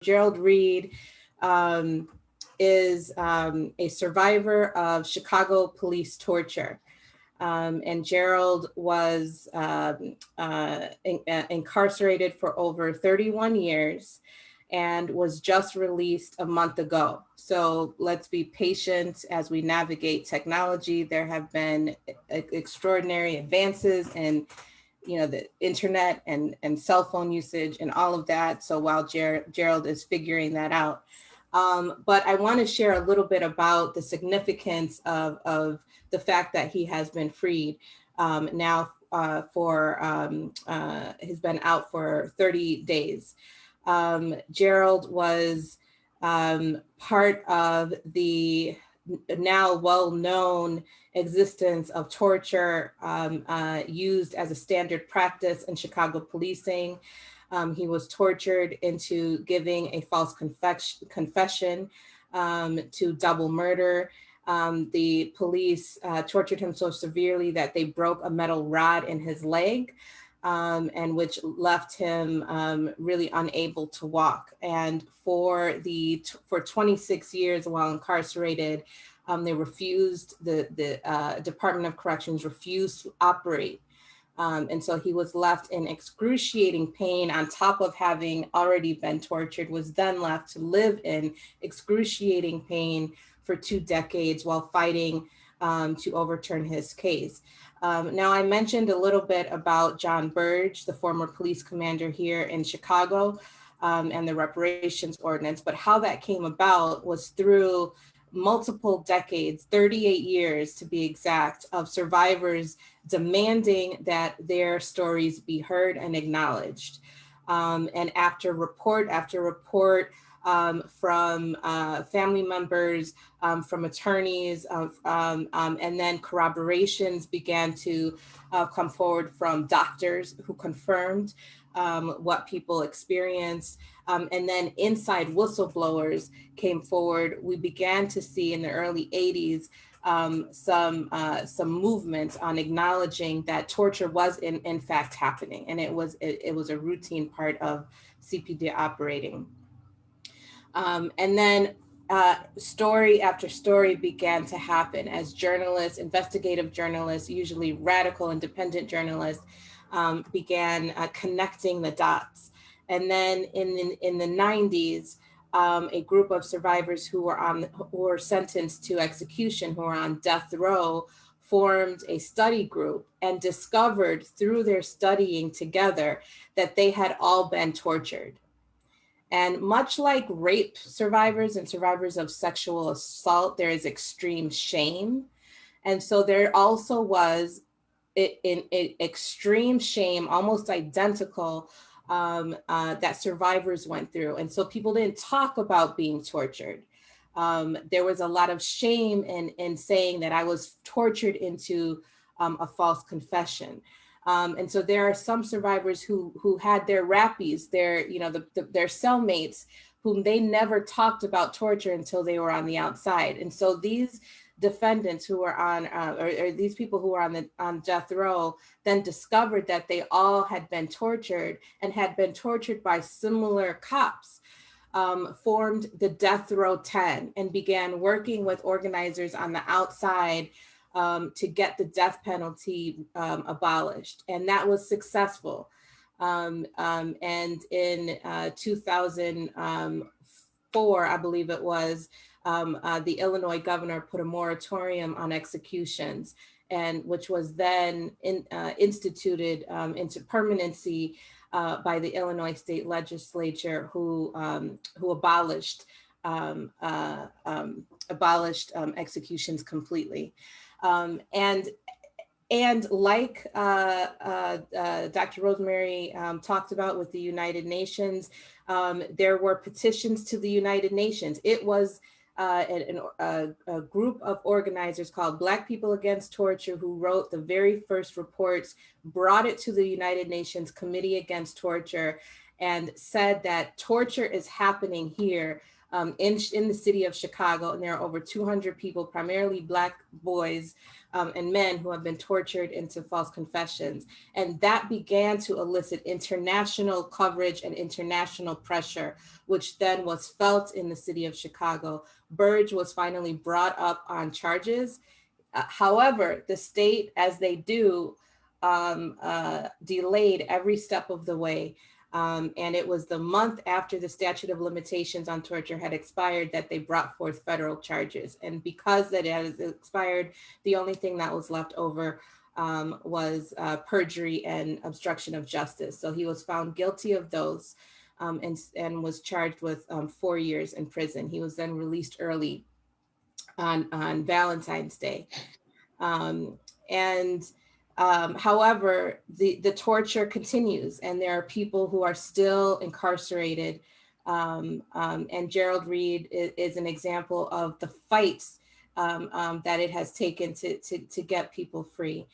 Gerald Reed is a survivor of Chicago police torture. And Gerald was incarcerated for over 31 years and was just released a month ago. So let's be patient as we navigate technology. There have been extraordinary advances in the internet and cell phone usage and all of that. So while Gerald is figuring that out. But I want to share a little bit about the significance of the fact that he has been freed now he's been out for 30 days. Gerald was part of the now well-known existence of torture used as a standard practice in Chicago policing. He was tortured into giving a false confession to double murder. The police tortured him so severely that they broke a metal rod in his leg, and which left him really unable to walk. And for 26 years while incarcerated, they refused, the Department of Corrections refused to operate. And so he was left in excruciating pain on top of having already been tortured, was then left to live in excruciating pain for 2 decades while fighting to overturn his case. Now, I mentioned a little bit about John Burge, the former police commander here in Chicago, and the reparations ordinance, but how that came about was through multiple decades, 38 years to be exact, of survivors demanding that their stories be heard and acknowledged. And after report after report from family members, from attorneys, and then corroborations began to come forward from doctors who confirmed what people experienced. And then inside whistleblowers came forward. We began to see in the early 80s some movements on acknowledging that torture was in fact happening, and it was a routine part of CPD operating. And then story after story began to happen as journalists, investigative journalists, usually radical independent journalists, began connecting the dots. And then in the 90s, a group of survivors who were sentenced to execution, who were on death row, formed a study group and discovered through their studying together that they had all been tortured. And much like rape survivors and survivors of sexual assault, there is extreme shame. And so there also was in extreme shame, almost identical, that survivors went through. And so people didn't talk about being tortured. There was a lot of shame in saying that I was tortured into a false confession. And so there are some survivors who had their rappies, their cellmates, whom they never talked about torture until they were on the outside. And so these defendants who were on, or these people who were on death row, then discovered that they all had been tortured and had been tortured by similar cops, formed the Death Row 10 and began working with organizers on the outside to get the death penalty abolished. And that was successful. And in 2004, I believe it was, the Illinois governor put a moratorium on executions, and which was then instituted into permanency by the Illinois state legislature, who abolished executions completely. And like Dr. Rosemary talked about with the United Nations, there were petitions to the United Nations. It was a group of organizers called Black People Against Torture who wrote the very first reports, brought it to the United Nations Committee Against Torture, and said that torture is happening here in the city of Chicago, and there are over 200 people, primarily Black boys and men, who have been tortured into false confessions. And that began to elicit international coverage and international pressure, which then was felt in the city of Chicago. Burge was finally brought up on charges. However, the state, as they do, delayed every step of the way. And it was the month after the statute of limitations on torture had expired that they brought forth federal charges. And because that has expired, the only thing that was left over was perjury and obstruction of justice. So he was found guilty of those and was charged with 4 years in prison. He was then released early on Valentine's Day. And however, the torture continues, and there are people who are still incarcerated. And Gerald Reed is an example of the fights that it has taken to get people free.